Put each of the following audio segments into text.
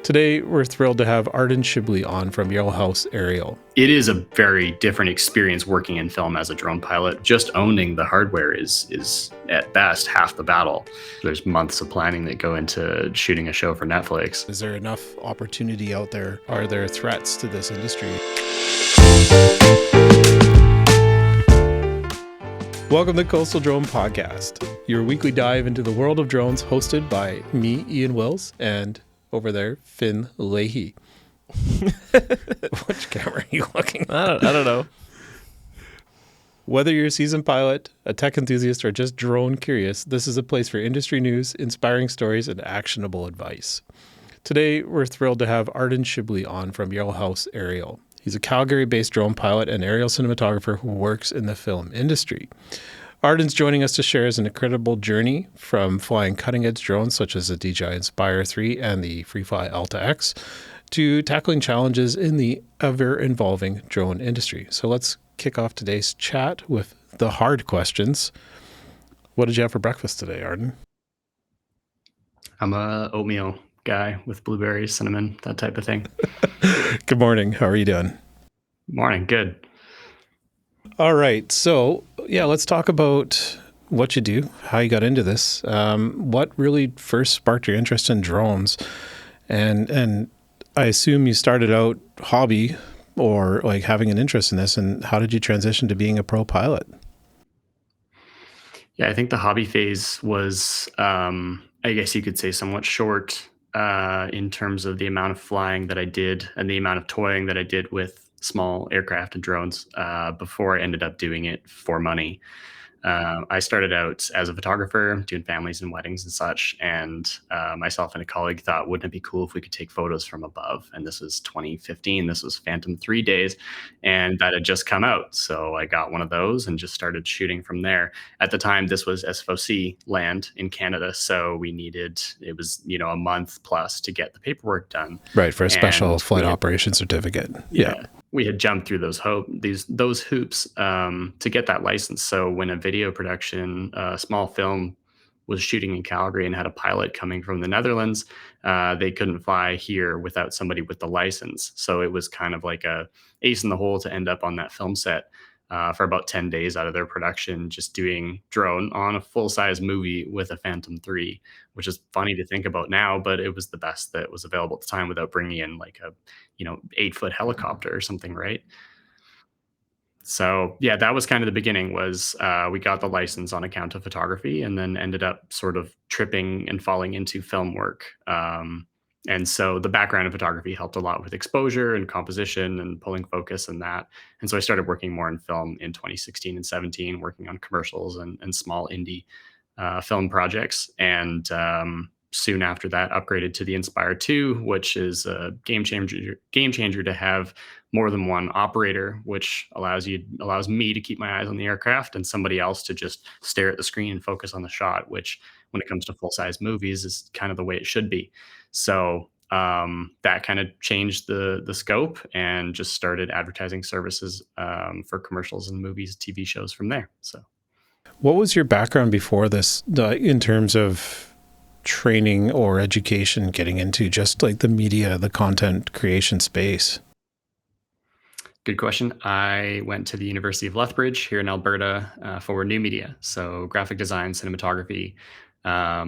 Today, we're thrilled to have Arden Shibley on from YellowHouse Aerial. It is a very different experience working in film as a drone pilot. Just owning the hardware is at best half the battle. There's months of planning that go into shooting a show for Netflix. Is there enough opportunity out there? Are there threats to this industry? Welcome to Coastal Drone Podcast, your weekly dive into the world of drones, hosted by me, Ian Wills, and over there, Finn Leahy. Which camera are you looking at? I don't know. Whether you're a seasoned pilot, a tech enthusiast, or just drone curious, this is a place for industry news, inspiring stories, and actionable advice. Today, we're thrilled to have Arden Shibley on from YellowHouse Aerial. He's a Calgary-based drone pilot and aerial cinematographer who works in the film industry. Arden's joining us to share his incredible journey from flying cutting-edge drones such as the DJI Inspire 3 and the FreeFly Alta X to tackling challenges in the ever-evolving drone industry. So let's kick off today's chat with the hard questions. What did you have for breakfast today, Arden? I'm a oatmeal guy with blueberries, cinnamon, that type of thing. Good morning. How are you doing? Morning, good. All right. So, let's talk about what you do, how you got into this, what really first sparked your interest in drones. And I assume you started out hobby or like having an interest in this, and how did you transition to being a pro pilot? Yeah, I think the hobby phase was, I guess you could say, somewhat short in terms of the amount of flying that I did and the amount of toying that I did with small aircraft and drones before I ended up doing it for money. I started out as a photographer doing families and weddings and such, and myself and a colleague thought, wouldn't it be cool if we could take photos from above? And this was 2015. This was Phantom 3 days, and that had just come out. So I got one of those and just started shooting from there. At the time, this was SFOC land in Canada, so it was a month plus to get the paperwork done. Right, for a special flight operation certificate. Yeah. We had jumped through those hoops to get that license. So when a video production, small film, was shooting in Calgary and had a pilot coming from the Netherlands, they couldn't fly here without somebody with the license. So it was kind of like a ace in the hole to end up on that film set for about 10 days out of their production, just doing drone on a full-size movie with a Phantom 3, which is funny to think about now, but it was the best that was available at the time without bringing in like a 8-foot helicopter or something, right? So yeah, that was kind of the beginning. Was we got the license on account of photography, and then ended up sort of tripping and falling into film work. And so the background of photography helped a lot with exposure and composition and pulling focus and that. And so I started working more in film in 2016 and 17, working on commercials and small indie film projects. And soon after that, upgraded to the Inspire 2, which is a game changer to have more than one operator, which allows me to keep my eyes on the aircraft and somebody else to just stare at the screen and focus on the shot, which when it comes to full-size movies is kind of the way it should be. So that kind of changed the scope and just started advertising services for commercials and movies, TV shows from there. So what was your background before this in terms of training or education, getting into just like the media, the content creation space? Good question. I went to the University of Lethbridge here in Alberta for new media. So graphic design, cinematography, a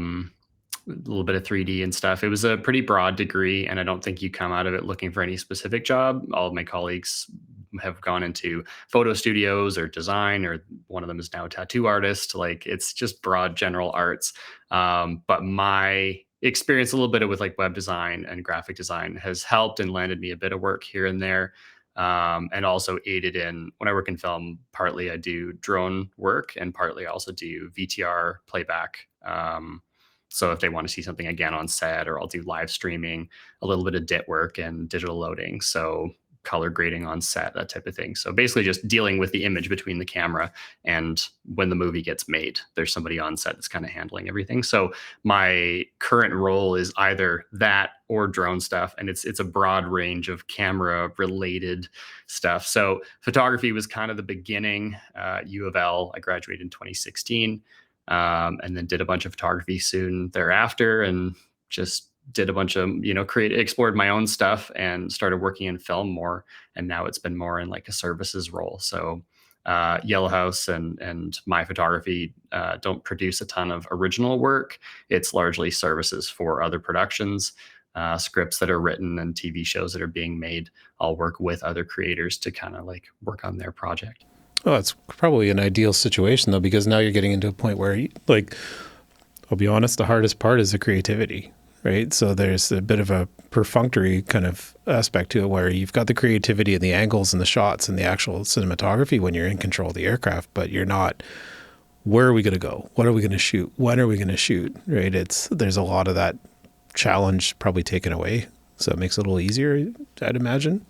little bit of 3D and stuff. It was a pretty broad degree, and I don't think you come out of it looking for any specific job. All of my colleagues have gone into photo studios or design, or one of them is now a tattoo artist. Like, it's just broad general arts. But my experience a little bit with like web design and graphic design has helped and landed me a bit of work here and there. And also aided in when I work in film, partly I do drone work and partly I also do VTR playback. So if they want to see something again on set, or I'll do live streaming, a little bit of DIT work and digital loading. So color grading on set, that type of thing. So basically just dealing with the image between the camera and when the movie gets made, there's somebody on set that's kind of handling everything. So my current role is either that or drone stuff. And it's a broad range of camera related stuff. So photography was kind of the beginning. U of L, I graduated in 2016, and then did a bunch of photography soon thereafter, and just did a bunch of, explored my own stuff and started working in film more. And now it's been more in like a services role. So YellowHouse and my photography don't produce a ton of original work. It's largely services for other productions, scripts that are written and TV shows that are being made. I'll work with other creators to kind of like work on their project. Well, that's probably an ideal situation though, because now you're getting into a point where, like, I'll be honest, the hardest part is the creativity, right? So there's a bit of a perfunctory kind of aspect to it where you've got the creativity and the angles and the shots and the actual cinematography when you're in control of the aircraft, but you're not, where are we going to go? What are we going to shoot? When are we going to shoot? Right? There's a lot of that challenge probably taken away. So it makes it a little easier, I'd imagine.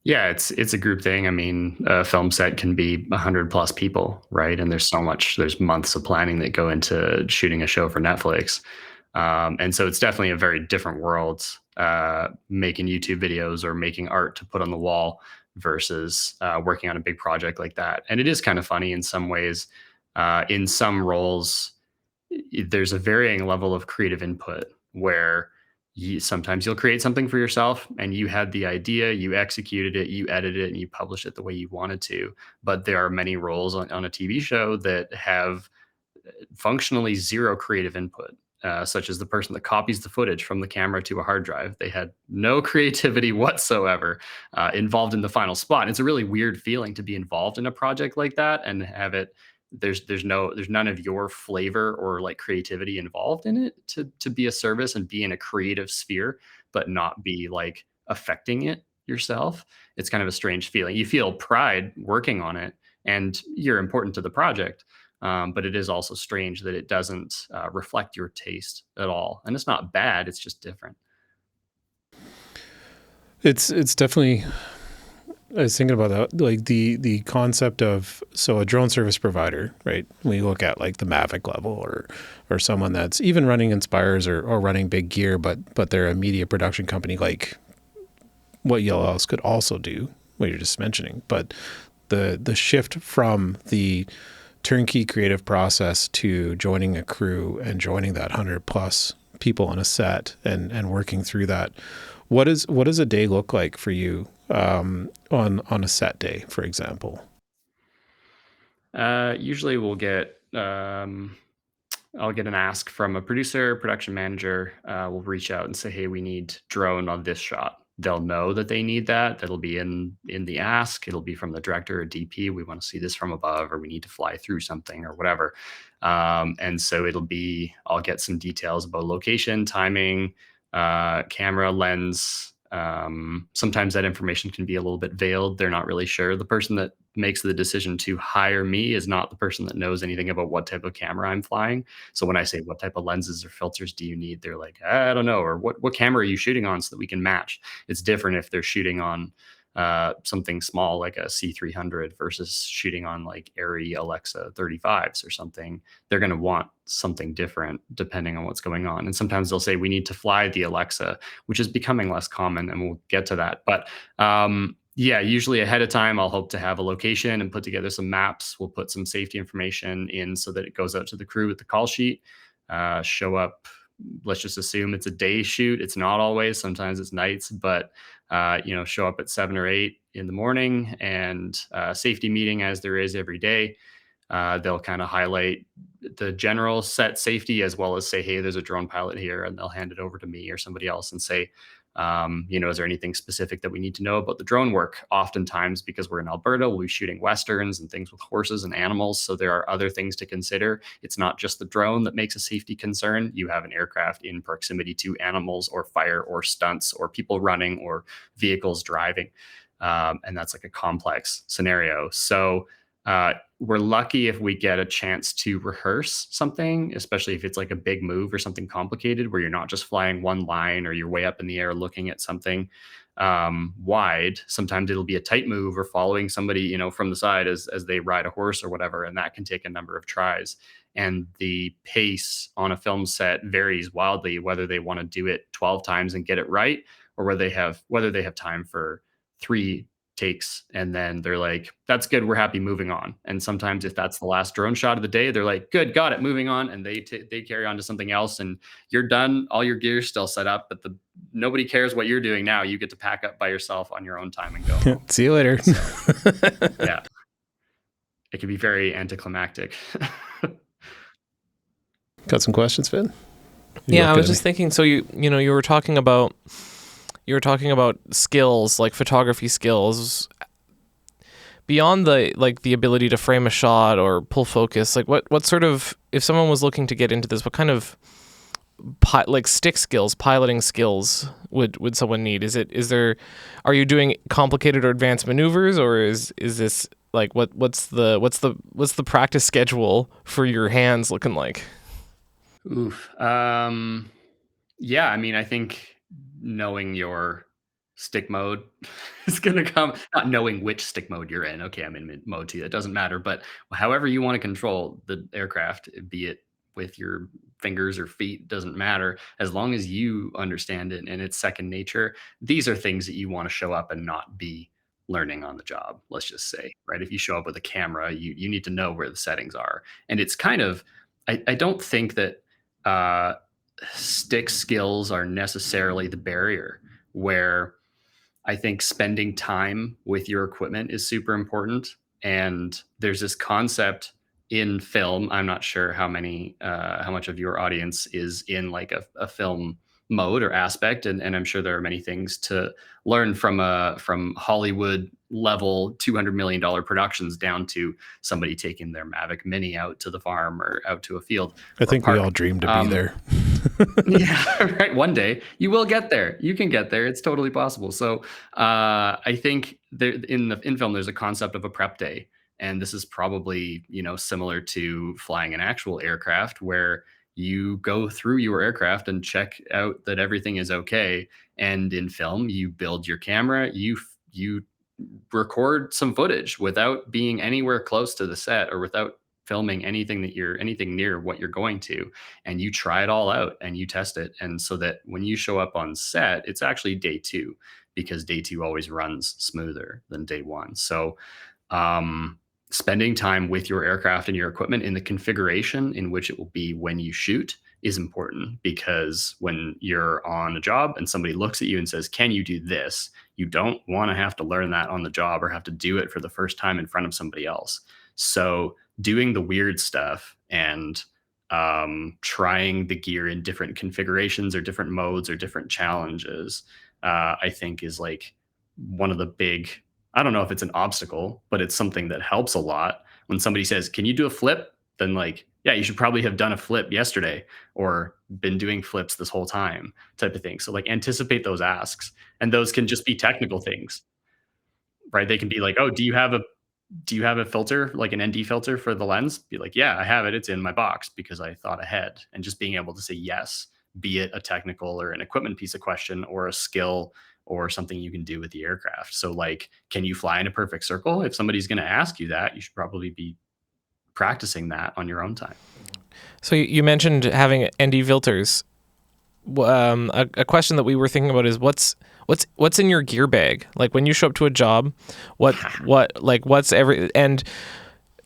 Yeah, it's a group thing. I mean, a film set can be 100 plus people, right? And there's months of planning that go into shooting a show for Netflix. And so it's definitely a very different world, making YouTube videos or making art to put on the wall versus working on a big project like that. And it is kind of funny in some ways. In some roles, there's a varying level of creative input where sometimes you'll create something for yourself and you had the idea, you executed it, you edited it, and you published it the way you wanted to. But there are many roles on a TV show that have functionally zero creative input, such as the person that copies the footage from the camera to a hard drive. They had no creativity whatsoever involved in the final spot. And it's a really weird feeling to be involved in a project like that and have it. There's none of your flavor or like creativity involved in it to be a service and be in a creative sphere, but not be like affecting it yourself. It's kind of a strange feeling. You feel pride working on it, and you're important to the project, but it is also strange that it doesn't reflect your taste at all. And it's not bad, it's just different. It's definitely, I was thinking about that, like the concept of, so a drone service provider, right? We look at like the Mavic level or someone that's even running Inspires or running big gear, but they're a media production company, like what YellowHouse could also do, what you're just mentioning. But the shift from the turnkey creative process to joining a crew and joining that 100 plus people on a set and working through that. What does a day look like for you on a set day, for example? Usually I'll get an ask from a producer, production manager. We'll reach out and say, "Hey, we need drone on this shot." They'll know that they need that. That'll be in the ask. It'll be from the director or DP. We want to see this from above, or we need to fly through something, or whatever. And so I'll get some details about location, timing, camera, lens. Sometimes that information can be a little bit veiled. They're not really sure. The person that makes the decision to hire me is not the person that knows anything about what type of camera I'm flying. So when I say, what type of lenses or filters do you need, they're like, I don't know, or what camera are you shooting on so that we can match. It's different if they're shooting on something small like a C300 versus shooting on like Arri Alexa 35s or something. They're going to want something different depending on what's going on. And sometimes they'll say, we need to fly the Alexa, which is becoming less common, and we'll get to that. But yeah, usually ahead of time, I'll hope to have a location and put together some maps. We'll put some safety information in so that it goes out to the crew with the call sheet. Show up. Let's just assume it's a day shoot. It's not always. Sometimes it's nights, but show up at 7 or 8 in the morning, and safety meeting as there is every day. They'll kind of highlight the general set safety as well as say, hey, there's a drone pilot here, and they'll hand it over to me or somebody else and say, is there anything specific that we need to know about the drone work? Oftentimes, because we're in Alberta, we'll be shooting Westerns and things with horses and animals. So there are other things to consider. It's not just the drone that makes a safety concern. You have an aircraft in proximity to animals or fire or stunts or people running or vehicles driving. And that's like a complex scenario. So we're lucky if we get a chance to rehearse something, especially if it's like a big move or something complicated where you're not just flying one line or you're way up in the air looking at something wide. Sometimes it'll be a tight move or following somebody, from the side as they ride a horse or whatever, and that can take a number of tries. And the pace on a film set varies wildly, whether they want to do it 12 times and get it right, or whether they have time for 3 takes, and then they're like, that's good, we're happy, moving on. And sometimes if that's the last drone shot of the day, they're like, good, got it, moving on, and they carry on to something else, and you're done, all your gear's still set up, but the nobody cares what you're doing now. You get to pack up by yourself on your own time and go home. See you later. So yeah, it can be very anticlimactic. Got some questions, Finn? Yeah, I was just thinking. So you were talking about skills, like photography skills, beyond the ability to frame a shot or pull focus. Like what sort of, if someone was looking to get into this, what kind of stick skills, piloting skills would someone need? Are you doing complicated or advanced maneuvers, or is this like what's the practice schedule for your hands looking like? Oof. Yeah, I mean, I think knowing your stick mode is going to come, not knowing which stick mode you're in. Okay, I'm in mode 2. It doesn't matter. But however you want to control the aircraft, be it with your fingers or feet, doesn't matter. As long as you understand it and it's second nature, these are things that you want to show up and not be learning on the job, let's just say, right? If you show up with a camera, you need to know where the settings are. And it's kind of, I don't think that uh, stick skills are necessarily the barrier, where I think spending time with your equipment is super important. And there's this concept in film. I'm not sure how much of your audience is in like a film mode or aspect, and I'm sure there are many things to learn from Hollywood level $200 million productions down to somebody taking their Mavic Mini out to the farm or out to a field. I think we all dream to be there. Yeah, right. One day you will get there. You can get there. It's totally possible. So I think there in film there's a concept of a prep day, and this is probably similar to flying an actual aircraft, where you go through your aircraft and check out that everything is okay. And in film, you build your camera, you record some footage without being anywhere close to the set or without filming anything near what you're going to, and you try it all out and you test it, and so that when you show up on set, it's actually day 2, because day 2 always runs smoother than day 1. So um, spending time with your aircraft and your equipment in the configuration in which it will be when you shoot is important, because when you're on a job and somebody looks at you and says, can you do this? You don't want to have to learn that on the job or have to do it for the first time in front of somebody else. So doing the weird stuff and trying the gear in different configurations or different modes or different challenges, I think is like one of the big, I don't know if it's an obstacle, but it's something that helps a lot. When somebody says, can you do a flip? Then like, yeah, you should probably have done a flip yesterday or been doing flips this whole time, type of thing. So like anticipate those asks, and those can just be technical things, right? They can be like, oh, do you have a filter, like an ND filter for the lens? Be like, yeah, I have it. It's in my box, because I thought ahead. And just being able to say yes, be it a technical or an equipment piece of question or a skill or something you can do with the aircraft. So like, can you fly in a perfect circle? If somebody's going to ask you that, you should probably be practicing that on your own time. So you mentioned having ND filters. A question that we were thinking about is what's in your gear bag? Like when you show up to a job, what's every, and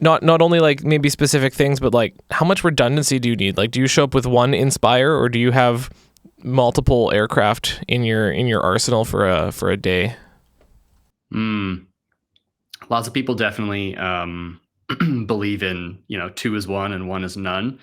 not only like maybe specific things, but like how much redundancy do you need? Like, do you show up with one Inspire, or do you have multiple aircraft in your arsenal for a day? Lots of people definitely believe in 2 is 1 and 1 is none.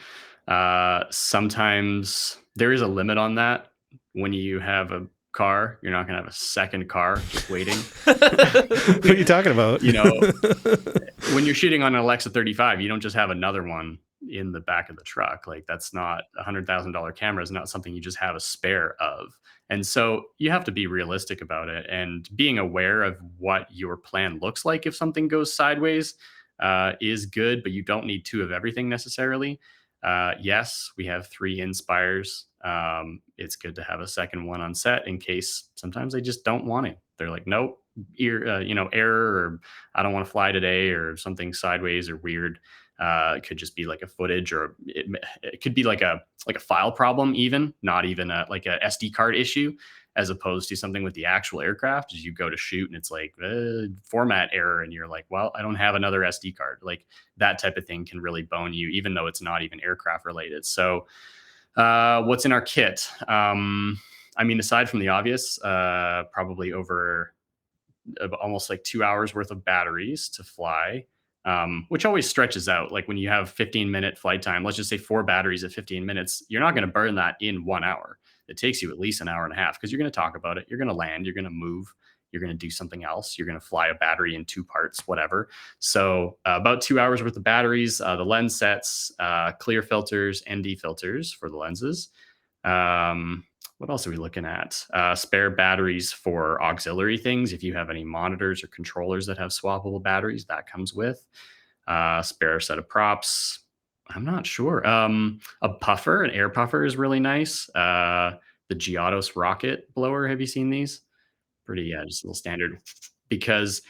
Sometimes there is a limit on that. When you have a car, you're not going to have a second car just waiting. What are you talking about? When you're shooting on an Alexa 35, you don't just have another one in the back of the truck. Like, that's not $100,000 camera is not something you just have a spare of. And so you have to be realistic about it, and being aware of what your plan looks like if something goes sideways is good, but you don't need 2 of everything necessarily. Yes, we have 3 Inspires. It's good to have a second one on set in case sometimes they just don't want it. They're like, nope, error, or I don't want to fly today, or something sideways or weird. It could just be like a footage, or it could be like a file problem, even not even like a SD card issue. as opposed to something with the actual aircraft. As you go to shoot and it's like format error, and you're like, well, I don't have another SD card. Like that type of thing can really bone you, even though it's not even aircraft related. So what's in our kit? I mean, aside from the obvious, probably over almost like 2 hours worth of batteries to fly, which always stretches out. Like when you have 15-minute flight time, let's just say 4 batteries at 15 minutes, you're not going to burn that in 1 hour. It takes you at least an hour and a half because you're going to talk about it. You're going to land, you're going to move, you're going to do something else. You're going to fly a battery in 2 parts, whatever. So about 2 hours worth of batteries, the lens sets, clear filters, ND filters for the lenses. What else are we looking at? Spare batteries for auxiliary things. If you have any monitors or controllers that have swappable batteries, that comes with. Spare set of props. I'm not sure. A puffer, an air puffer is really nice. The Giottos rocket blower. Have you seen these? Pretty, yeah, just a little standard. Because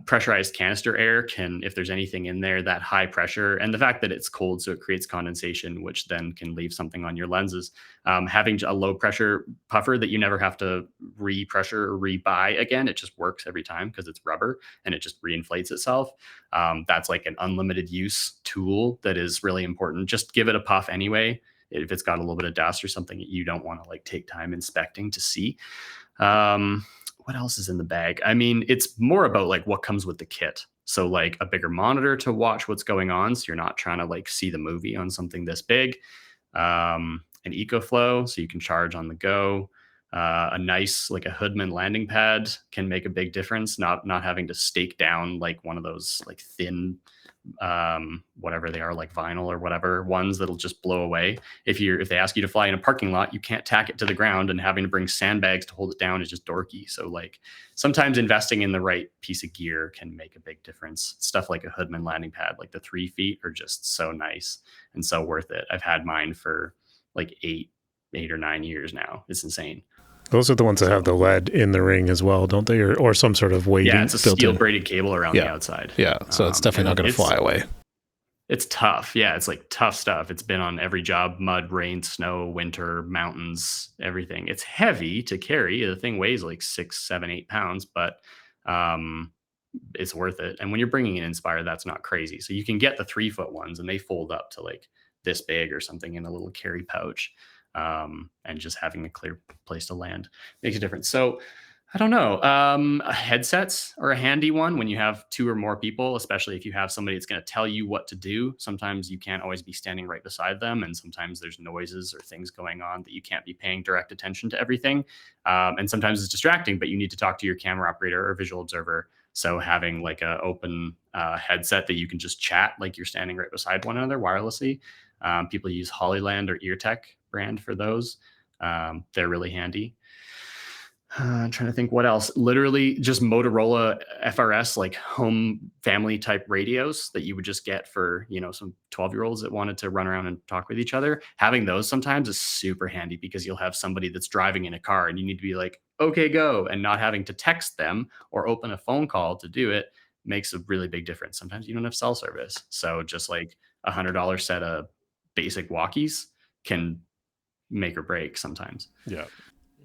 pressurized canister air can, if there's anything in there, that high pressure, and the fact that it's cold, so it creates condensation, which then can leave something on your lenses. Having a low pressure puffer that you never have to re-pressure or re-buy again, it just works every time because it's rubber and it just reinflates itself. That's like an unlimited use tool that is really important. Just give it a puff anyway. If it's got a little bit of dust or something that you don't want to like take time inspecting to see. What else is in the bag? I mean, it's more about like what comes with the kit. So like a bigger monitor to watch what's going on, so you're not trying to like see the movie on something this big. An EcoFlow, so you can charge on the go. A nice like a Hoodman landing pad can make a big difference. Not having to stake down like one of those like thin whatever they are, like vinyl or whatever ones that'll just blow away. If they ask you to fly in a parking lot, you can't tack it to the ground, and having to bring sandbags to hold it down is just dorky. So like sometimes investing in the right piece of gear can make a big difference. Stuff like a Hoodman landing pad, like the 3 feet, are just so nice and so worth it. I've had mine for like eight or 9 years now. It's insane. Those are the ones that have the lead in the ring as well, don't they? Or some sort of weighting. Yeah, it's a steel braided cable around the outside. Yeah, so it's definitely not going to fly away. It's tough. Yeah, it's like tough stuff. It's been on every job: mud, rain, snow, winter, mountains, everything. It's heavy to carry. The thing weighs like 6, 7, 8 pounds, but it's worth it. And when you're bringing an Inspire, that's not crazy. So you can get the 3-foot ones, and they fold up to like this big or something in a little carry pouch. And just having a clear place to land makes a difference. So I don't know. Headsets are a handy one when you have 2 or more people, especially if you have somebody that's going to tell you what to do. Sometimes you can't always be standing right beside them, and sometimes there's noises or things going on that you can't be paying direct attention to everything. And sometimes it's distracting, but you need to talk to your camera operator or visual observer. So having like an open headset that you can just chat like you're standing right beside one another wirelessly. People use Hollyland or EarTech brand for those. They're really handy. I'm trying to think what else. Literally just Motorola FRS, like home family type radios that you would just get for, some 12-year-olds that wanted to run around and talk with each other. Having those sometimes is super handy because you'll have somebody that's driving in a car and you need to be like, okay, go, and not having to text them or open a phone call to do it makes a really big difference. Sometimes you don't have cell service. So just like $100 set of basic walkies can make or break sometimes. Yeah.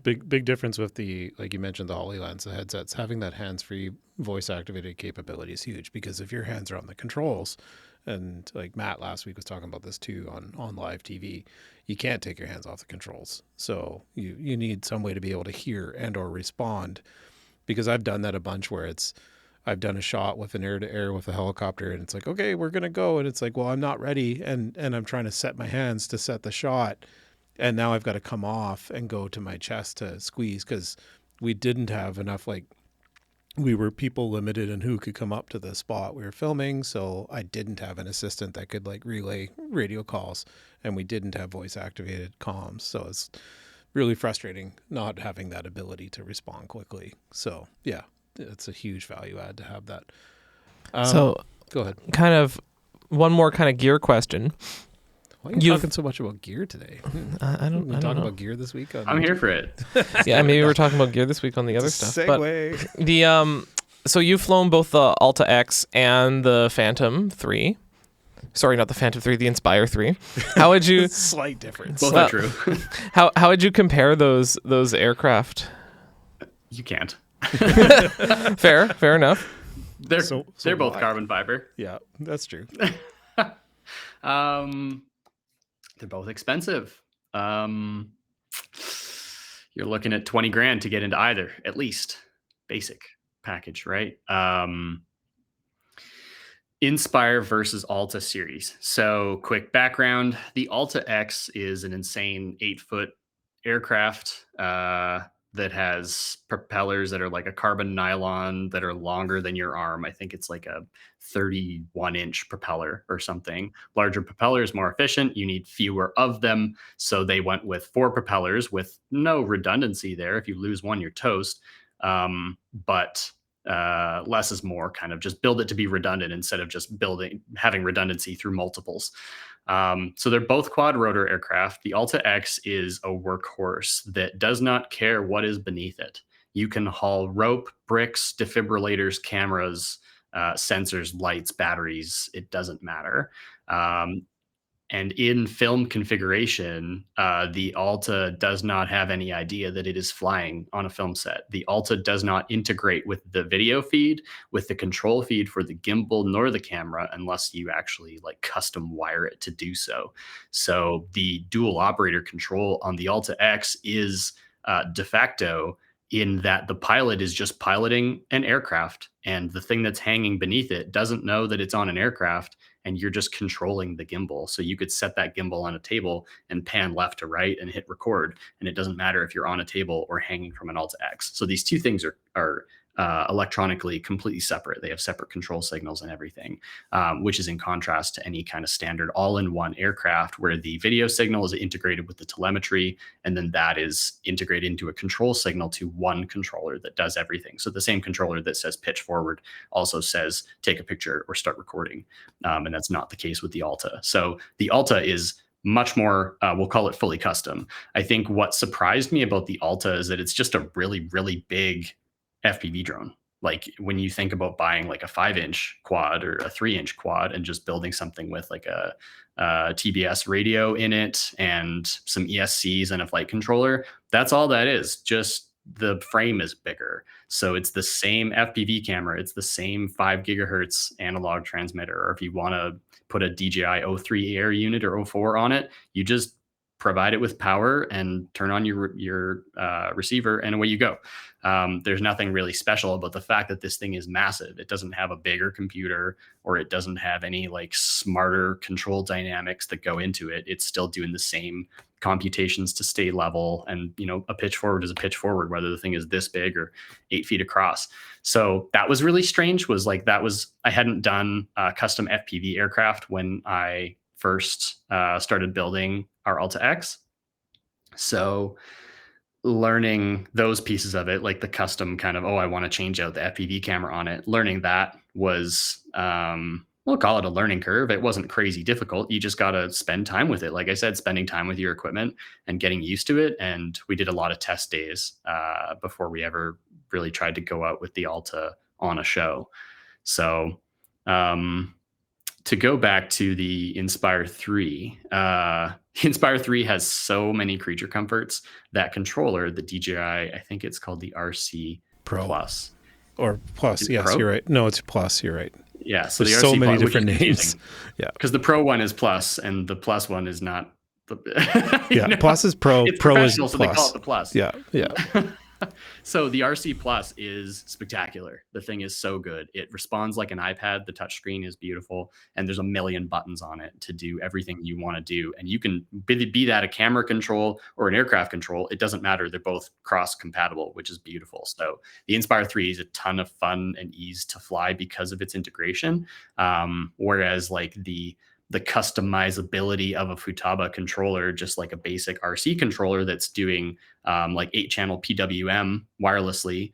Big difference with the, like you mentioned, the HoloLens, the headsets. Having that hands-free voice-activated capability is huge, because if your hands are on the controls, and like Matt last week was talking about this too on live TV, you can't take your hands off the controls. So you need some way to be able to hear and or respond, because I've done that a bunch where I've done a shot with an air-to-air with a helicopter, and it's like, okay, we're going to go. And it's like, well, I'm not ready. And I'm trying to set my hands to set the shot. And now I've got to come off and go to my chest to squeeze, because we didn't have enough, like we were people limited in who could come up to the spot we were filming. So I didn't have an assistant that could like relay radio calls, and we didn't have voice activated comms. So it's really frustrating not having that ability to respond quickly. So yeah, it's a huge value add to have that. So go ahead. Kind of one more kind of gear question. Why are you talking so much about gear today? I don't know. Talking about gear this week? I'm here for it. Yeah, maybe we're talking about gear this week on the other stuff. Segue. But the so you've flown both the Alta X and the Phantom 3. Sorry, not the Phantom 3, the Inspire 3. How would you Slight difference. Both are true. how would you compare those aircraft? You can't. Fair enough. They're both why? carbon fiber. Yeah, that's true. They're both expensive. You're looking at 20 grand to get into either, at least basic package, right? Inspire versus Alta series. So, quick background: the Alta X is an insane 8-foot aircraft that has propellers that are like a carbon nylon that are longer than your arm. I think it's like a 31-inch propeller or something. Larger propellers, more efficient. You need fewer of them. So, they went with 4 propellers with no redundancy there. If you lose one, you're toast. But less is more, kind of just build it to be redundant instead of just having redundancy through multiples. So they're both quad rotor aircraft. The Alta X is a workhorse that does not care what is beneath it. You can haul rope, bricks, defibrillators, cameras, sensors, lights, batteries. It doesn't matter. And in film configuration, the Alta does not have any idea that it is flying on a film set. The Alta does not integrate with the video feed, with the control feed for the gimbal, nor the camera, unless you actually like custom wire it to do so. So the dual operator control on the Alta X is de facto, in that the pilot is just piloting an aircraft, and the thing that's hanging beneath it doesn't know that it's on an aircraft, and you're just controlling the gimbal. So you could set that gimbal on a table and pan left to right and hit record, and it doesn't matter if you're on a table or hanging from an Alta X. So these two things are electronically completely separate. They have separate control signals and everything, which is in contrast to any kind of standard all-in-one aircraft where the video signal is integrated with the telemetry, and then that is integrated into a control signal to one controller that does everything. So the same controller that says pitch forward also says take a picture or start recording, and that's not the case with the Alta. So the Alta is much more, we'll call it fully custom. I think what surprised me about the Alta is that it's just a really, really big FPV drone. Like when you think about buying like a 5-inch quad or a 3-inch quad and just building something with like a TBS radio in it and some ESCs and a flight controller, that's all that is. Just the frame is bigger. So it's the same FPV camera. It's the same 5 gigahertz analog transmitter. Or if you want to put a DJI O3 Air unit or O4 on it, you just provide it with power and turn on your receiver, and away you go. There's nothing really special about the fact that this thing is massive. It doesn't have a bigger computer, or it doesn't have any like smarter control dynamics that go into it. It's still doing the same computations to stay level, and a pitch forward is a pitch forward, whether the thing is this big or 8 feet across. So that was really strange. I hadn't done custom FPV aircraft when I first started building our Alta X. So learning those pieces of it, like the custom kind of, I want to change out the FPV camera on it. Learning that was, we'll call it a learning curve. It wasn't crazy difficult. You just got to spend time with it. Like I said, spending time with your equipment and getting used to it. And we did a lot of test days before we ever really tried to go out with the Alta on a show. So, to go back to the Inspire 3, Inspire 3 has so many creature comforts. That controller, the DJI, I think it's called the RC Pro. Plus. Or Plus, yes, Pro? you're right. No, it's Plus, you're right. Yeah, so There's the RC so many Plus, different names. Yeah. Because the Pro one is Plus, and the Plus one is not. Plus is Pro. It's Pro is professional, Plus. so they call it the Plus. Yeah. So the RC Plus is spectacular. The thing is so good. It responds like an iPad. The touchscreen is beautiful, and there's a million buttons on it to do everything you want to do. And you can be that a camera control or an aircraft control. It doesn't matter. They're both cross compatible, which is beautiful. So the Inspire 3 is a ton of fun and ease to fly because of its integration. Whereas like the customizability of a Futaba controller, just like a basic RC controller that's doing like 8-channel PWM wirelessly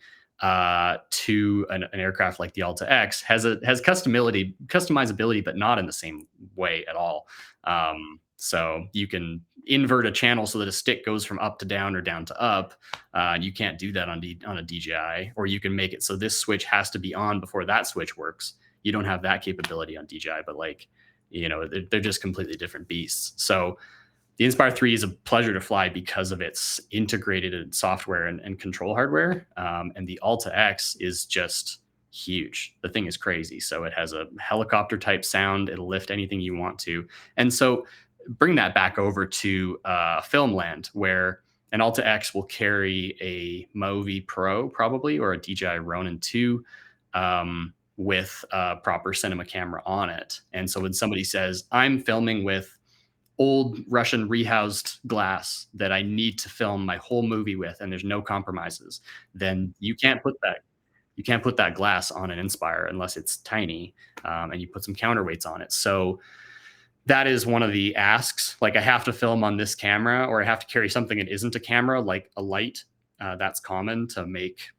to an aircraft like the Alta X has customizability, but not in the same way at all. So you can invert a channel so that a stick goes from up to down or down to up. You can't do that on a DJI, or you can make it so this switch has to be on before that switch works. You don't have that capability on DJI, but like they're just completely different beasts. So the Inspire 3 is a pleasure to fly because of its integrated software and control hardware. And the Alta X is just huge. The thing is crazy. So it has a helicopter type sound. It'll lift anything you want to. And so bring that back over to Filmland, where an Alta X will carry a Movi Pro probably, or a DJI Ronin 2, with a proper cinema camera on it. And so when somebody says, I'm filming with old Russian rehoused glass that I need to film my whole movie with, and there's no compromises, then you can't put that glass on an Inspire unless it's tiny, and you put some counterweights on it. So that is one of the asks. Like, I have to film on this camera, or I have to carry something that isn't a camera, like a light. That's common to make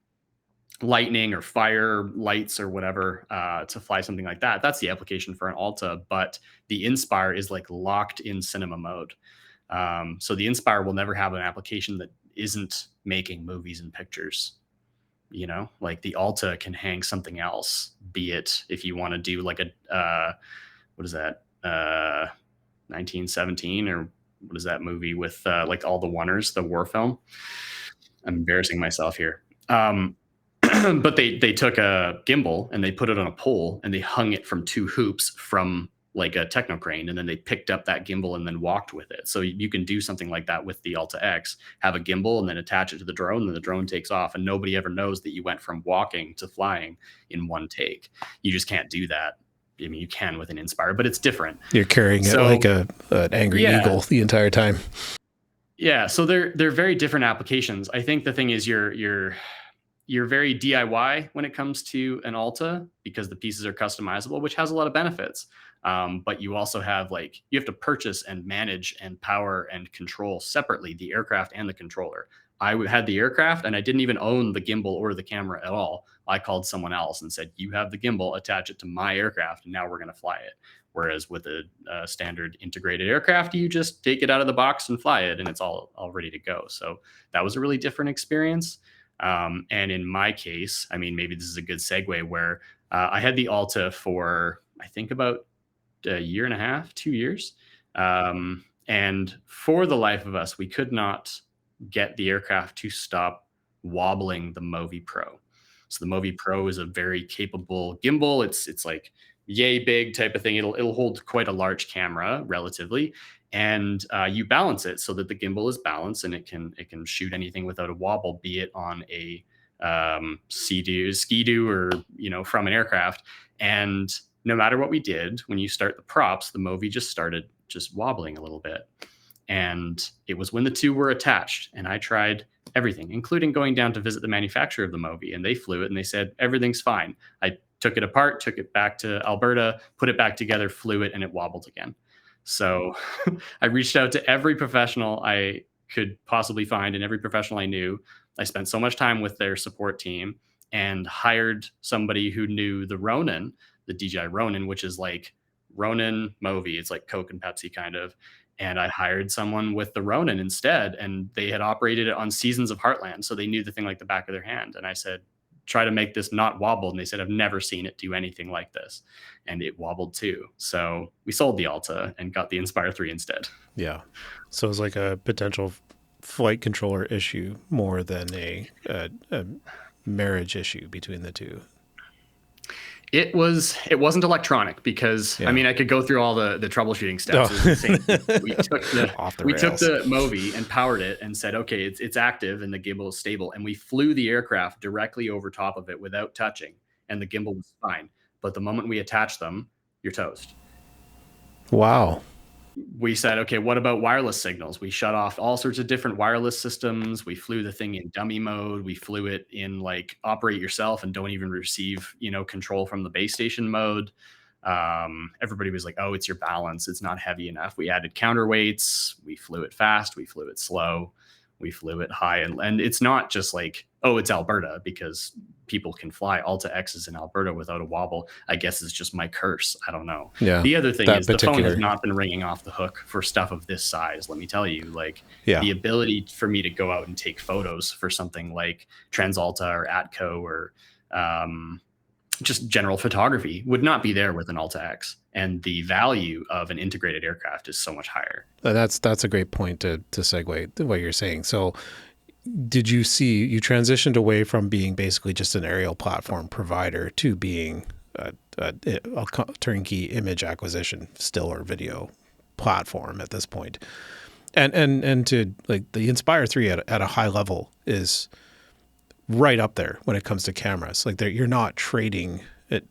lightning or fire lights or whatever, to fly something like that. That's the application for an Alta, but the Inspire is like locked in cinema mode. So the Inspire will never have an application that isn't making movies and pictures. Like the Alta can hang something else, be it if you want to do like what is that? 1917, or what is that movie with like all the oneers, the war film? I'm embarrassing myself here. But they took a gimbal and they put it on a pole and they hung it from 2 hoops from like a techno crane, and then they picked up that gimbal and then walked with it. So you can do something like that with the Alta X, have a gimbal and then attach it to the drone, and the drone takes off, and nobody ever knows that you went from walking to flying in one take. You just can't do that. I mean, you can with an Inspire, but it's different. You're carrying it like an angry eagle the entire time. Yeah, so they're very different applications. I think the thing is you're very DIY when it comes to an Alta, because the pieces are customizable, which has a lot of benefits. But you also have you have to purchase and manage and power and control separately the aircraft and the controller. I had the aircraft and I didn't even own the gimbal or the camera at all. I called someone else and said, you have the gimbal, attach it to my aircraft, and now we're going to fly it. Whereas with a standard integrated aircraft, you just take it out of the box and fly it, and it's all ready to go. So that was a really different experience. And in my case, I mean, maybe this is a good segue, where I had the Alta for, I think, about a year and a half, 2 years. And for the life of us, we could not get the aircraft to stop wobbling the Movi Pro. So the Movi Pro is a very capable gimbal. It's like yay big type of thing. It'll hold quite a large camera relatively, and you balance it so that the gimbal is balanced and it can shoot anything without a wobble, be it on a Ski-Doo or from an aircraft. And no matter what we did, when you start the props, the Movi just started wobbling a little bit. And it was when the two were attached, and I tried everything, including going down to visit the manufacturer of the Movi, and they flew it and they said, everything's fine. I took it apart, took it back to Alberta, put it back together, flew it, and it wobbled again. So I reached out to every professional I could possibly find and every professional I knew. I spent so much time with their support team and hired somebody who knew the Ronin, the DJI Ronin, which is like Ronin Movi. It's like Coke and Pepsi kind of. And I hired someone with the Ronin instead, and they had operated it on Seasons of Heartland. So they knew the thing like the back of their hand. And I said, try to make this not wobble. And they said, I've never seen it do anything like this. And it wobbled too. So we sold the Alta and got the Inspire 3 instead. Yeah. So it's like a potential flight controller issue more than a marriage issue between the two. It wasn't electronic, because I mean, I could go through all the troubleshooting steps. It was insane. We took the Movi and powered it and said, okay, it's active and the gimbal is stable. And we flew the aircraft directly over top of it without touching, and the gimbal was fine. But the moment we attach them, you're toast. Wow. We said, okay, what about wireless signals? We shut off all sorts of different wireless systems. We flew the thing in dummy mode. We flew it in like operate yourself and don't even receive, control from the base station mode. Everybody was like, oh, it's your balance. It's not heavy enough. We added counterweights. We flew it fast. We flew it slow. We flew it high. And it's not just like, oh, it's Alberta, because people can fly Alta X's in Alberta without a wobble. I guess it's just my curse. I don't know. Yeah. The other thing is the phone has not been ringing off the hook for stuff of this size. Let me tell you, the ability for me to go out and take photos for something like TransAlta or Atco or just general photography would not be there with an Alta X, and the value of an integrated aircraft is so much higher. That's a great point to segue to what you're saying. So did you see you transitioned away from being basically just an aerial platform provider to being a turnkey image acquisition still or video platform at this point? And to like the Inspire 3 at a high level is right up there when it comes to cameras. Like you're not trading it.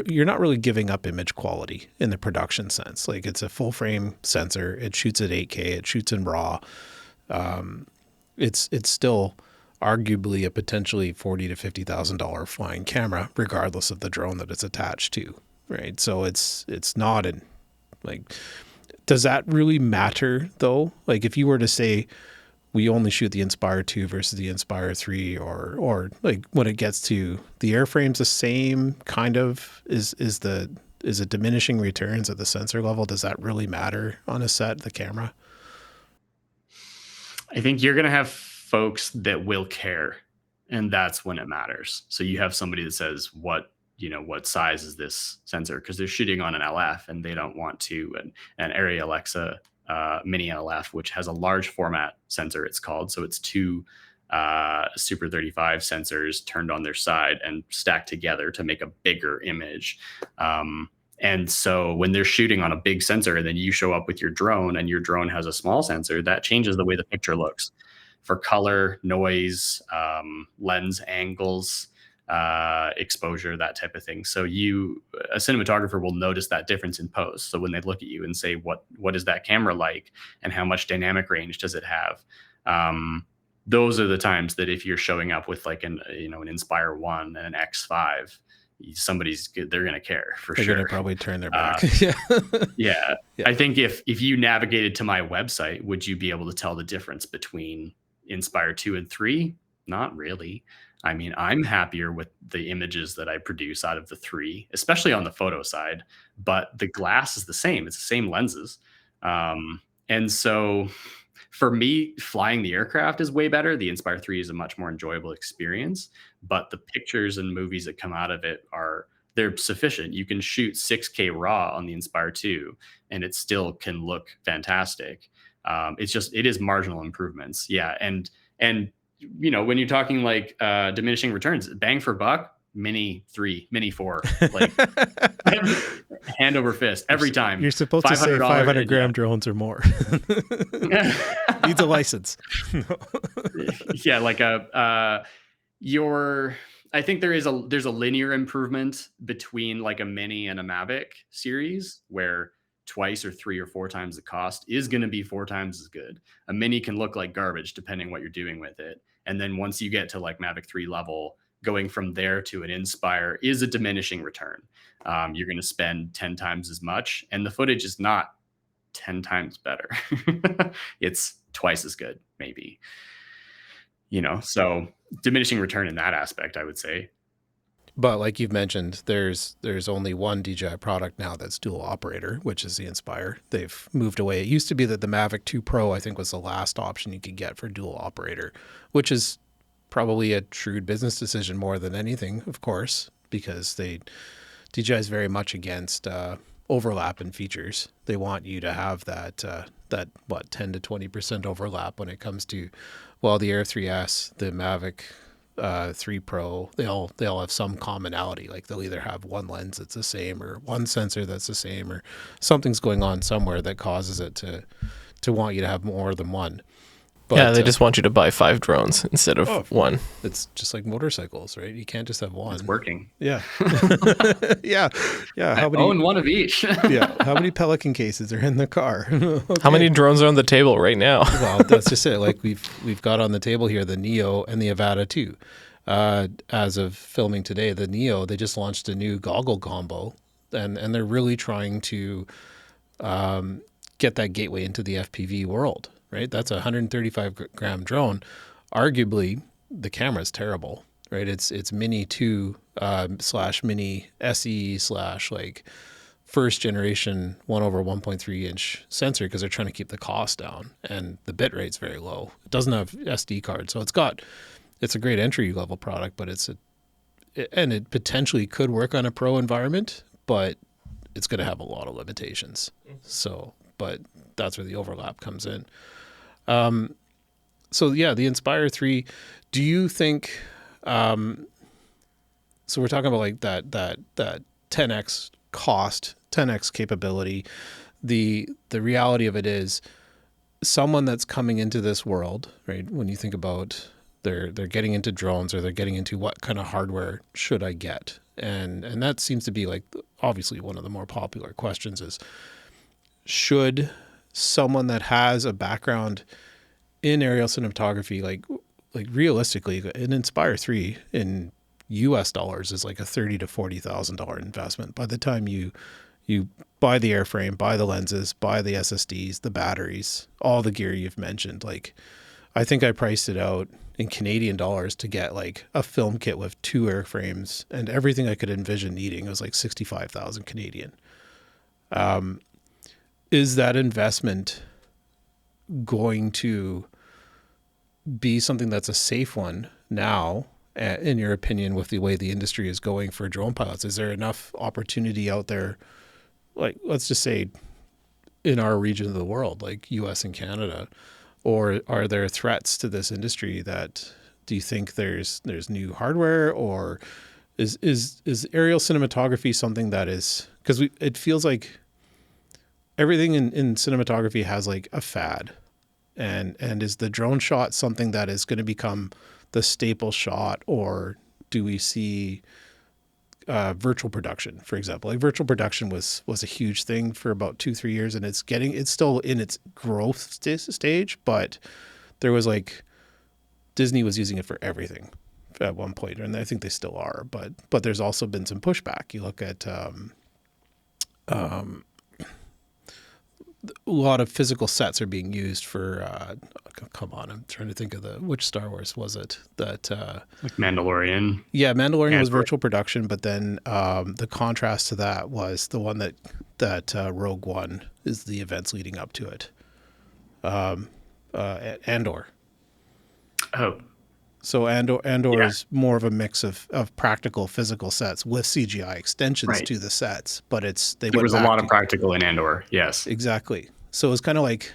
You're not really giving up image quality in the production sense. Like it's a full frame sensor. It shoots at 8K. It shoots in RAW. It's still arguably a potentially $40,000 to $50,000 flying camera, regardless of the drone that it's attached to. Right. So it's not an like. Does that really matter though? Like if you were to say we only shoot the Inspire 2 versus the Inspire 3 or like when it gets to the airframe's the same kind of is it diminishing returns at the sensor level? Does that really matter on a set, the camera? I think you're going to have folks that will care, and that's when it matters. So you have somebody that says, what size is this sensor? Because they're shooting on an LF and they don't want to an Arri Alexa mini LF, which has a large format sensor, it's called. So it's two Super 35 sensors turned on their side and stacked together to make a bigger image. And so when they're shooting on a big sensor and then you show up with your drone and your drone has a small sensor, that changes the way the picture looks for color, noise, lens angles, exposure, that type of thing. So a cinematographer will notice that difference in post. So when they look at you and say, what is that camera like and how much dynamic range does it have? Those are the times that if you're showing up with like an Inspire 1 and an X5, they're going to care for sure. They're going to probably turn their back. Yeah. I think if you navigated to my website, would you be able to tell the difference between Inspire 2 and 3? Not really. I mean, I'm happier with the images that I produce out of the 3, especially on the photo side, but the glass is the same. It's the same lenses. And so for me, flying the aircraft is way better. The Inspire 3 is a much more enjoyable experience, but the pictures and movies that come out of it they're sufficient. You can shoot 6K RAW on the Inspire 2 and it still can look fantastic. It is marginal improvements. Yeah. And when you're talking like diminishing returns, bang for buck, Mini 3, Mini 4, like hand over fist every time. You're supposed to say 500 gram drones or more. Needs a license. Yeah, like I think there's a linear improvement between like a Mini and a Mavic series where twice or 3 or 4 times the cost is going to be 4 times as good. A Mini can look like garbage depending what you're doing with it. And then once you get to like Mavic 3 level, going from there to an Inspire is a diminishing return. You're going to spend 10 times as much and the footage is not 10 times better. It's twice as good, maybe. So diminishing return in that aspect, I would say. But like you've mentioned, there's only one DJI product now that's dual operator, which is the Inspire. They've moved away. It used to be that the Mavic 2 Pro, I think, was the last option you could get for dual operator, which is probably a shrewd business decision more than anything, of course, because DJI is very much against overlap in features. They want you to have that 10 to 20% overlap when it comes to, the Air 3S, the Mavic 3 Pro, they all have some commonality. Like they'll either have one lens that's the same or one sensor that's the same, or something's going on somewhere that causes it to want you to have more than one. But, they just want you to buy 5 drones instead of one. It's just like motorcycles, right? You can't just have one. It's working. Yeah. Yeah. How many? Own one of each. Yeah. How many Pelican cases are in the car? Okay. How many drones are on the table right now? Well, that's just it. Like we've got on the table here the Neo and the Avata 2. As of filming today, the Neo, they just launched a new goggle combo, and they're really trying to get that gateway into the FPV world. Right, that's a 135 gram drone. Arguably, the camera's terrible. Right, it's Mini 2 / Mini SE / like first generation 1/1.3 inch sensor because they're trying to keep the cost down and the bit rate's very low. It doesn't have SD card, so it's a great entry level product, but and it potentially could work on a pro environment, but it's going to have a lot of limitations. So, but that's where the overlap comes in. So yeah, the Inspire 3, do you think, so we're talking about like that 10x cost, 10x capability. The reality of it is, someone that's coming into this world, right? When you think about they're getting into drones, or they're getting into what kind of hardware should I get? And that seems to be like obviously one of the more popular questions is, should someone that has a background in aerial cinematography, like realistically, an Inspire 3 in US dollars is like a $30,000 to $40,000 investment by the time you buy the airframe, buy the lenses, buy the SSDs, the batteries, all the gear you've mentioned. Like, I think I priced it out in Canadian dollars to get like a film kit with 2 airframes and everything I could envision needing. It was like 65,000 Canadian. Is that investment going to be something that's a safe one now, in your opinion, with the way the industry is going for drone pilots? Is there enough opportunity out there, like, let's just say in our region of the world, like US and Canada, or are there threats to this industry that, do you think there's new hardware, or is aerial cinematography something that is, because it feels like everything in cinematography has like a fad, and is the drone shot something that is going to become the staple shot, or do we see virtual production, for example? Like, virtual production was a huge thing for about 2-3 years, and it's still in its growth stage, but there was like, Disney was using it for everything at one point, and I think they still are, but there's also been some pushback. You look at a lot of physical sets are being used for come on, I'm trying to think of which Star Wars was it that like Mandalorian. Yeah, Mandalorian was virtual production, but then the contrast to that was the one that Rogue One is the events leading up to it. Andor. Oh, so Andor yeah. is more of a mix of practical physical sets with CGI extensions Right. to the sets, but there was a lot of practical in Andor. Yes, exactly. So it's kind of like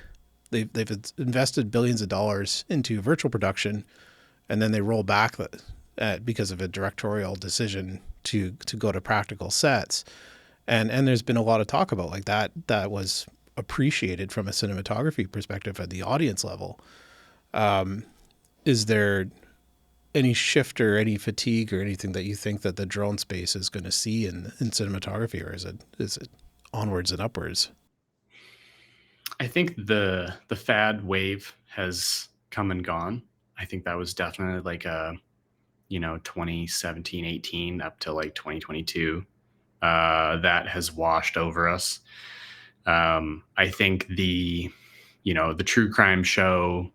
they've invested billions of dollars into virtual production, and then they roll back because of a directorial decision to go to practical sets, and there's been a lot of talk about like that was appreciated from a cinematography perspective at the audience level. Is there any shift or any fatigue or anything that you think that the drone space is going to see in cinematography, or is it onwards and upwards? I think the fad wave has come and gone. I think that was definitely like a 2017, 18 up to like 2022. That has washed over us. I think the true crime show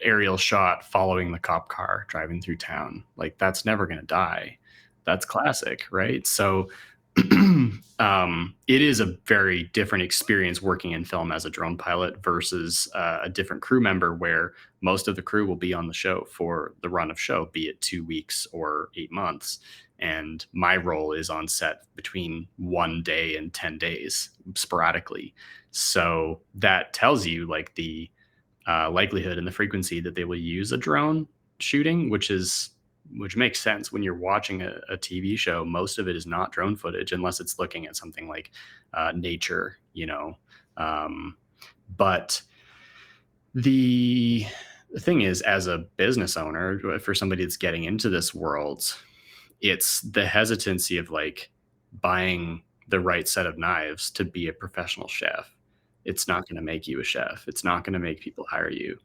aerial shot following the cop car driving through town, like, that's never going to die. That's classic, right? So it is a very different experience working in film as a drone pilot versus a different crew member, where most of the crew will be on the show for the run of show, be it 2 weeks or 8 months. And my role is on set between 1 day and 10 days sporadically. So that tells you like the likelihood and the frequency that they will use a drone shooting, which makes sense. When you're watching a TV show, most of it is not drone footage unless it's looking at something like nature, but the thing is, as a business owner, for somebody that's getting into this world, it's the hesitancy of like buying the right set of knives to be a professional chef. It's not going to make you a chef. It's not going to make people hire you.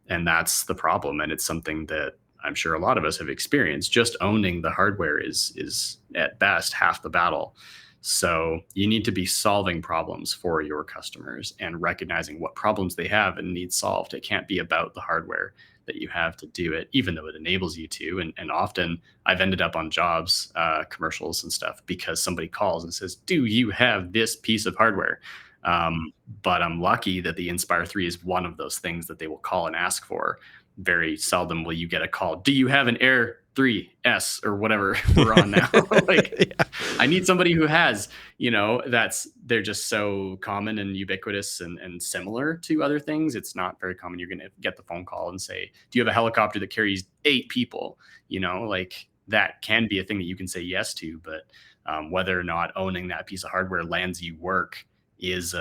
And that's the problem. And it's something that I'm sure a lot of us have experienced. Just owning the hardware is at best half the battle. So you need to be solving problems for your customers and recognizing what problems they have and need solved. It can't be about the hardware that you have to do it, even though it enables you to. And often I've ended up on jobs, commercials and stuff, because somebody calls and says, do you have this piece of hardware? But I'm lucky that the Inspire 3 is one of those things that they will call and ask for. very seldom will you get a call. Do you have an Air 3S or whatever we're on now? Like, Yeah. I need somebody who has, they're just so common and ubiquitous and similar to other things. It's not very common. You're going to get the phone call and say, do you have a helicopter that carries 8 people? Like that can be a thing that you can say yes to, but whether or not owning that piece of hardware lands you work is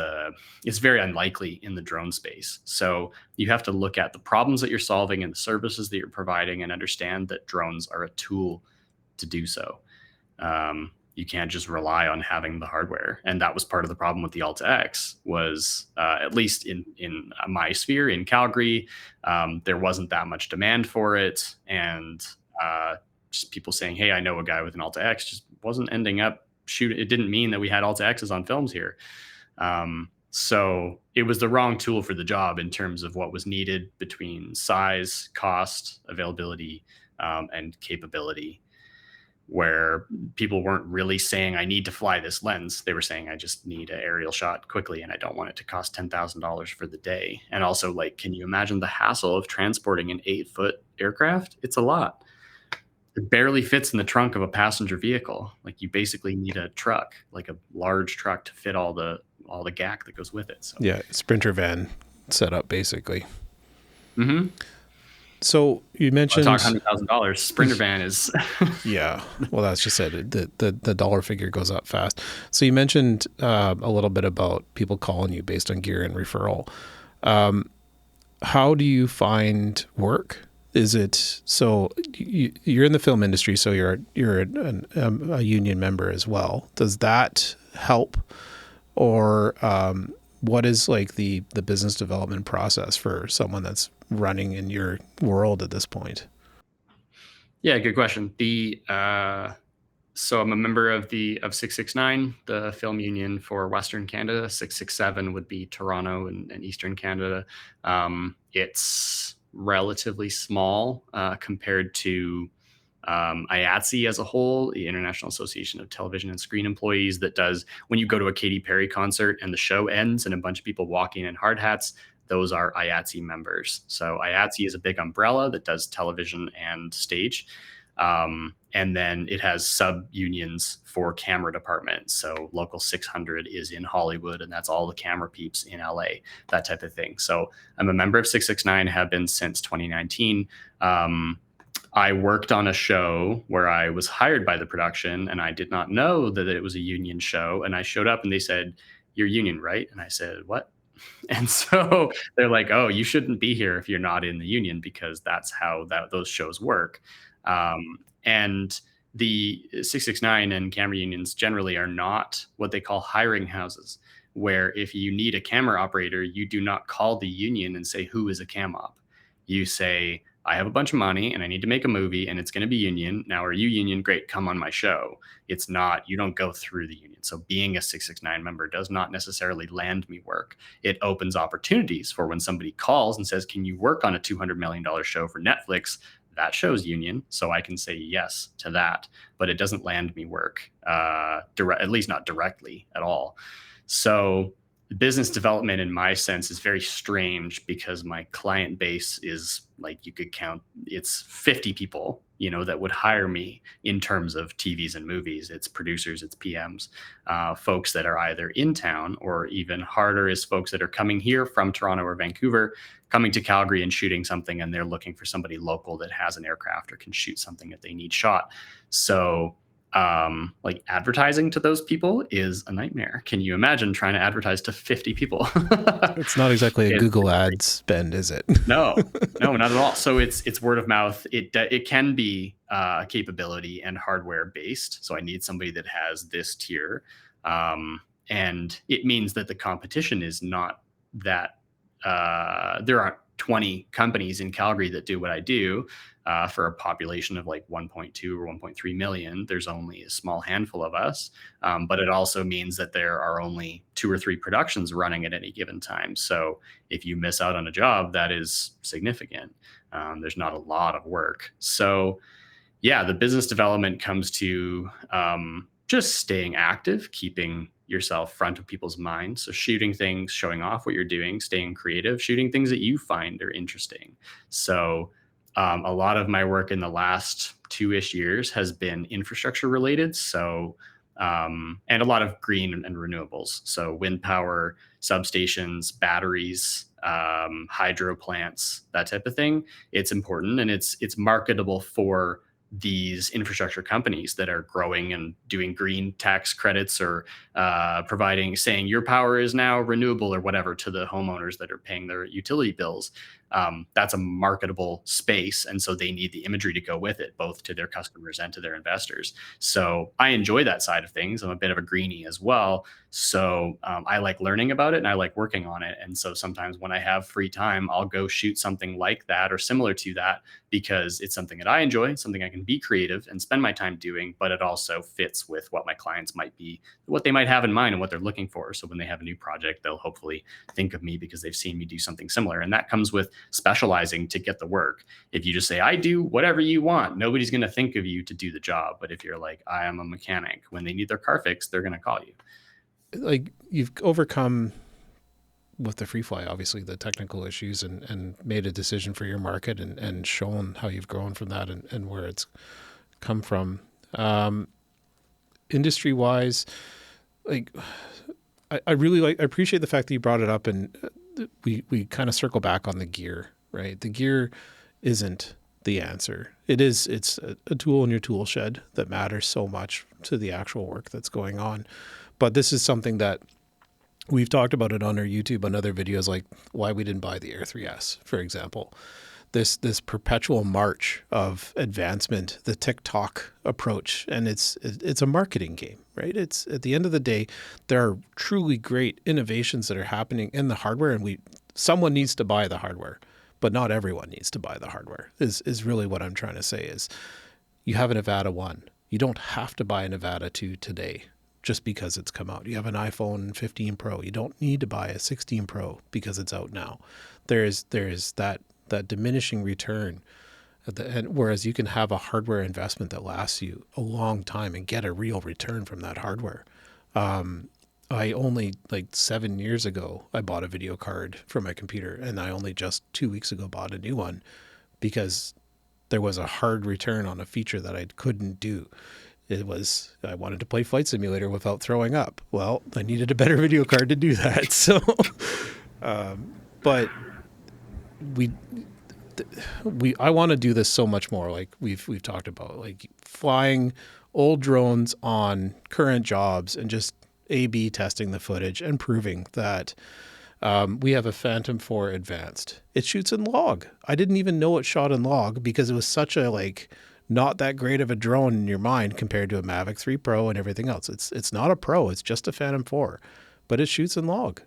very unlikely in the drone space. So you have to look at the problems that you're solving and the services that you're providing and understand that drones are a tool to do so. You can't just rely on having the hardware. And that was part of the problem with the Alta X was, at least in my sphere in Calgary, there wasn't that much demand for it. And just people saying, hey, I know a guy with an Alta X just wasn't ending up shooting. It didn't mean that we had Alta X's on films here. So it was the wrong tool for the job in terms of what was needed between size, cost, availability, and capability, where people weren't really saying, I need to fly this lens. They were saying, I just need an aerial shot quickly, and I don't want it to cost $10,000 for the day. And also, like, can you imagine the hassle of transporting an 8-foot aircraft? It's a lot. It barely fits in the trunk of a passenger vehicle. Like, you basically need a truck, like a large truck, to fit all the gack that goes with it. So Yeah, Sprinter van setup basically. mm-hmm. So you mentioned talk $100,000. Sprinter van is yeah. Well, that's just it. The dollar figure goes up fast. So you mentioned a little bit about people calling you based on gear and referral. How do you find work? Is it so you're in the film industry, so you're a union member as well? Does that help, or what is like the business development process for someone that's running in your world at this point? Yeah, good question. So I'm a member of 669, the film union for Western Canada. 667 would be Toronto and Eastern Canada. It's relatively small compared to IATSE as a whole, the International Association of Television and Screen Employees, that does, when you go to a Katy Perry concert and the show ends and a bunch of people walking in hard hats, those are IATSE members. So IATSE is a big umbrella that does television and stage. And then it has sub-unions for camera departments. So Local 600 is in Hollywood, and that's all the camera peeps in LA, that type of thing. So I'm a member of 669, have been since 2019. I worked on a show where I was hired by the production, and I did not know that it was a union show. And I showed up and they said, "You're union, right?" And I said, "What?" And so they're like, "Oh, you shouldn't be here if you're not in the union, because that's how those shows work." And the 669 and camera unions generally are not what they call hiring houses, where if you need a camera operator, you do not call the union and say, who is a cam op? You say, I have a bunch of money and I need to make a movie and it's going to be union. Now, are you union? Great, come on my show. It's not, you don't go through the union. So being a 669 member does not necessarily land me work. It opens opportunities for when somebody calls and says, can you work on a $200 million show for Netflix? That show's union, so I can say yes to that, but it doesn't land me work, at least not directly at all. So business development in my sense is very strange, because my client base is, like, you could count, it's 50 people, that would hire me in terms of TVs and movies. It's producers, it's PMs, folks that are either in town, or even harder is folks that are coming here from Toronto or Vancouver, coming to Calgary and shooting something, and they're looking for somebody local that has an aircraft or can shoot something that they need shot. So like, advertising to those people is a nightmare. Can you imagine trying to advertise to 50 people? It's not exactly a Google Ads spend, is it? No, not at all. So it's word of mouth. It can be capability and hardware based. So I need somebody that has this tier, and it means that the competition is not that. There aren't 20 companies in Calgary that do what I do. For a population of like 1.2 or 1.3 million, there's only a small handful of us. But it also means that there are only 2 or 3 productions running at any given time. So if you miss out on a job, that is significant. There's not a lot of work. So yeah, the business development comes to just staying active, keeping yourself front of people's minds. So shooting things, showing off what you're doing, staying creative, shooting things that you find are interesting. So a lot of my work in the last 2-ish years has been infrastructure related. So and a lot of green and renewables. So wind power, substations, batteries, hydro plants, that type of thing. It's important and it's marketable for these infrastructure companies that are growing and doing green tax credits or providing, saying your power is now renewable or whatever to the homeowners that are paying their utility bills. That's a marketable space. And so they need the imagery to go with it, both to their customers and to their investors. So I enjoy that side of things. I'm a bit of a greenie as well. So I like learning about it and I like working on it. And so sometimes when I have free time, I'll go shoot something like that or similar to that because it's something that I enjoy, something I can be creative and spend my time doing, but it also fits with what my clients might be, what they might have in mind and what they're looking for. So when they have a new project, they'll hopefully think of me because they've seen me do something similar. And that comes with specializing to get the work. If you just say, I do whatever you want, nobody's going to think of you to do the job. But if you're like, I am a mechanic, when they need their car fixed, they're going to call you. Like you've overcome with the FreeFly, obviously the technical issues and made a decision for your market and shown how you've grown from that and where it's come from. Industry wise, like I really I appreciate the fact that you brought it up and we kind of circle back on the gear, right? The gear isn't the answer. It's a tool in your tool shed that matters so much to the actual work that's going on. But this is something that we've talked about it on our YouTube and other videos, like why we didn't buy the Air 3S, for example. This perpetual march of advancement, the TikTok approach, and it's a marketing game, right? It's at the end of the day, there are truly great innovations that are happening in the hardware, and someone needs to buy the hardware, but not everyone needs to buy the hardware. Is really what I'm trying to say. Is you have a Nevada 1, you don't have to buy a Nevada 2 today just because it's come out. You have an iPhone 15 Pro, you don't need to buy a 16 Pro because it's out now. There's that diminishing return at the end, whereas you can have a hardware investment that lasts you a long time and get a real return from that hardware. I only like 7 years ago, I bought a video card for my computer, and I only just 2 weeks ago bought a new one because there was a hard return on a feature that I couldn't do. I wanted to play Flight Simulator without throwing up. Well, I needed a better video card to do that. So, but I want to do this so much more. Like we've talked about, like flying old drones on current jobs and just A/B testing the footage and proving that we have a Phantom 4 Advanced. It shoots in log. I didn't even know it shot in log because it was such a not that great of a drone in your mind compared to a Mavic 3 Pro and everything else. It's not a Pro. It's just a Phantom 4, but it shoots in log.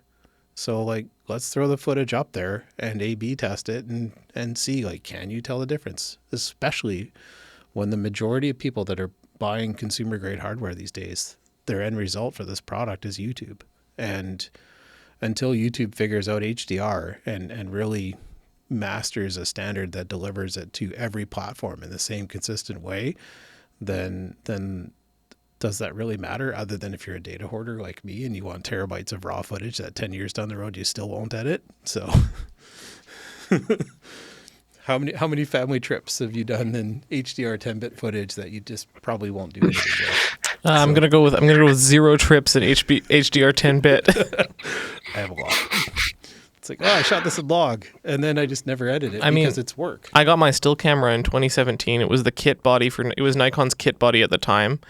So let's throw the footage up there and A/B test it and see, can you tell the difference? Especially when the majority of people that are buying consumer grade hardware these days, their end result for this product is YouTube. And until YouTube figures out HDR and really masters a standard that delivers it to every platform in the same consistent way, then does that really matter, other than if you're a data hoarder like me and you want terabytes of raw footage that 10 years down the road you still won't edit? So how many family trips have you done in HDR 10-bit footage that you just probably won't do anything with? I'm gonna go with 0 trips in HDR 10-bit. I have a lot. It's like, I shot this in log, and then I just never edit it because it's work. I got my still camera in 2017. It was the kit body it was Nikon's kit body at the time,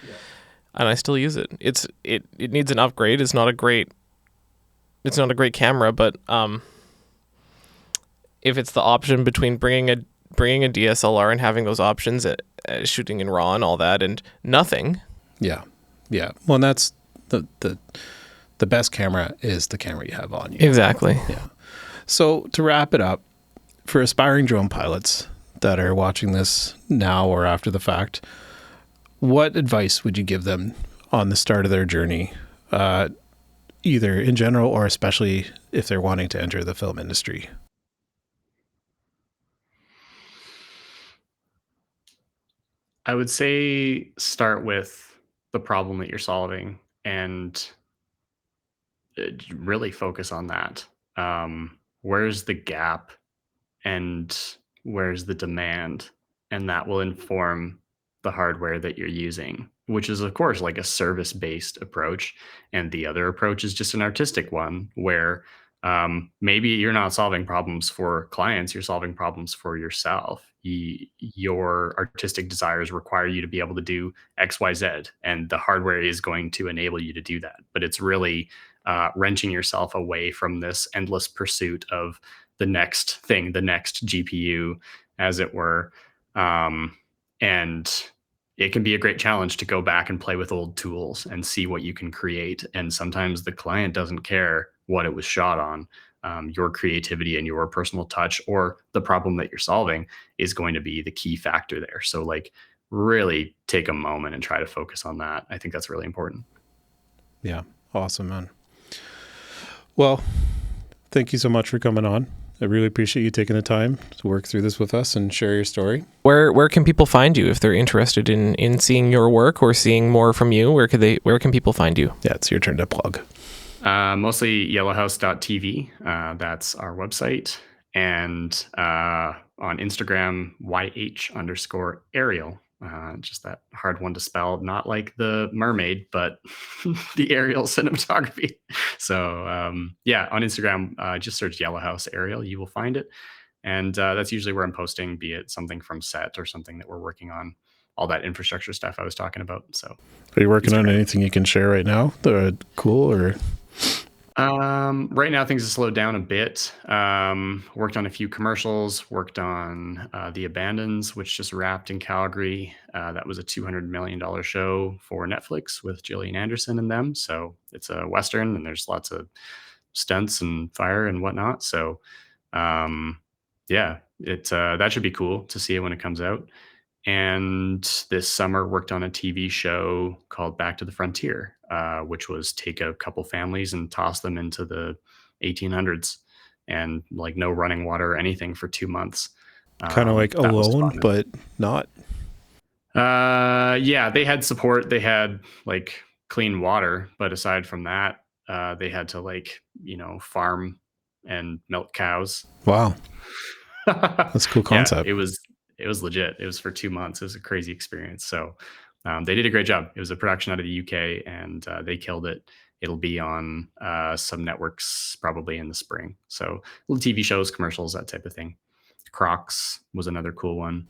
and I still use it. It needs an upgrade. It's not a great camera, but if it's the option between bringing a DSLR and having those options at shooting in RAW and all that, and nothing. Yeah. Well, and that's the best camera is the camera you have on you. Exactly. Yeah. So to wrap it up, for aspiring drone pilots that are watching this now or after the fact, what advice would you give them on the start of their journey, either in general or especially if they're wanting to enter the film industry? I would say start with the problem that you're solving and really focus on that. Where's the gap and where's the demand? And that will inform the hardware that you're using, which is, of course, like a service based approach. And the other approach is just an artistic one where maybe you're not solving problems for clients, you're solving problems for yourself. Your artistic desires require you to be able to do XYZ, and the hardware is going to enable you to do that. But it's really wrenching yourself away from this endless pursuit of the next thing, the next GPU, as it were. And it can be a great challenge to go back and play with old tools and see what you can create. And sometimes the client doesn't care what it was shot on. Your creativity and your personal touch or the problem that you're solving is going to be the key factor there. So like really take a moment and try to focus on that. I think that's really important. Yeah. Awesome, man. Well, thank you so much for coming on. I really appreciate you taking the time to work through this with us and share your story. Where can people find you if they're interested in seeing your work or seeing more from you? Where can people find you? Yeah, it's your turn to plug. Mostly yellowhouse.tv. That's our website. And on Instagram, YH_Aerial. Just that hard one to spell, not like the mermaid, but the Aerial Cinematography. So on Instagram, just search YellowHouse Aerial, you will find it. And that's usually where I'm posting, be it something from set or something that we're working on, all that infrastructure stuff I was talking about. So are you working on anything you can share right now that are cool or? Right now things have slowed down a bit. Worked on a few commercials, worked on The Abandons, which just wrapped in Calgary. That was a $200 million show for Netflix with Gillian Anderson and them. So it's a Western and there's lots of stunts and fire and whatnot. So that should be cool to see it when it comes out. And this summer worked on a TV show called Back to the Frontier, which was take a couple families and toss them into the 1800s and like no running water or anything for 2 months. Kind of like Alone, but not. They had support. They had like clean water, but aside from that, they had to farm and milk cows. Wow. That's a cool concept. Yeah, it was legit. It was for 2 months. It was a crazy experience. So they did a great job. It was a production out of the UK and they killed it. It'll be on some networks probably in the spring. So little TV shows, commercials, that type of thing. Crocs was another cool one.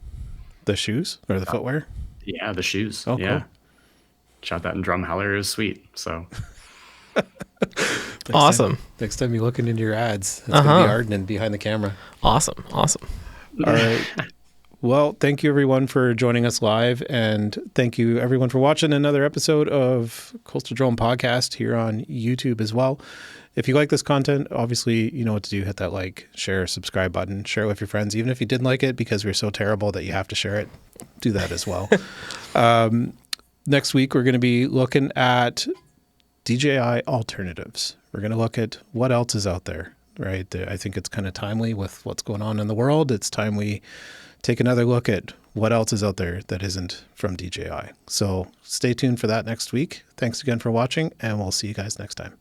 The shoes or the footwear? Yeah, the shoes. Oh, yeah. Cool. Shot that in Drumheller. It was sweet. So awesome. Next time you're looking into your ads, it's going to be Arden behind the camera. Awesome. All right. Well, thank you everyone for joining us live, and thank you everyone for watching another episode of Coastal Drone Podcast here on YouTube as well. If you like this content, obviously you know what to do. Hit that like, share, subscribe button, share it with your friends. Even if you didn't like it because we're so terrible that you have to share it, do that as well. Next week, we're going to be looking at DJI alternatives. We're going to look at what else is out there, right? I think it's kind of timely with what's going on in the world. It's time we take another look at what else is out there that isn't from DJI. So stay tuned for that next week. Thanks again for watching, and we'll see you guys next time.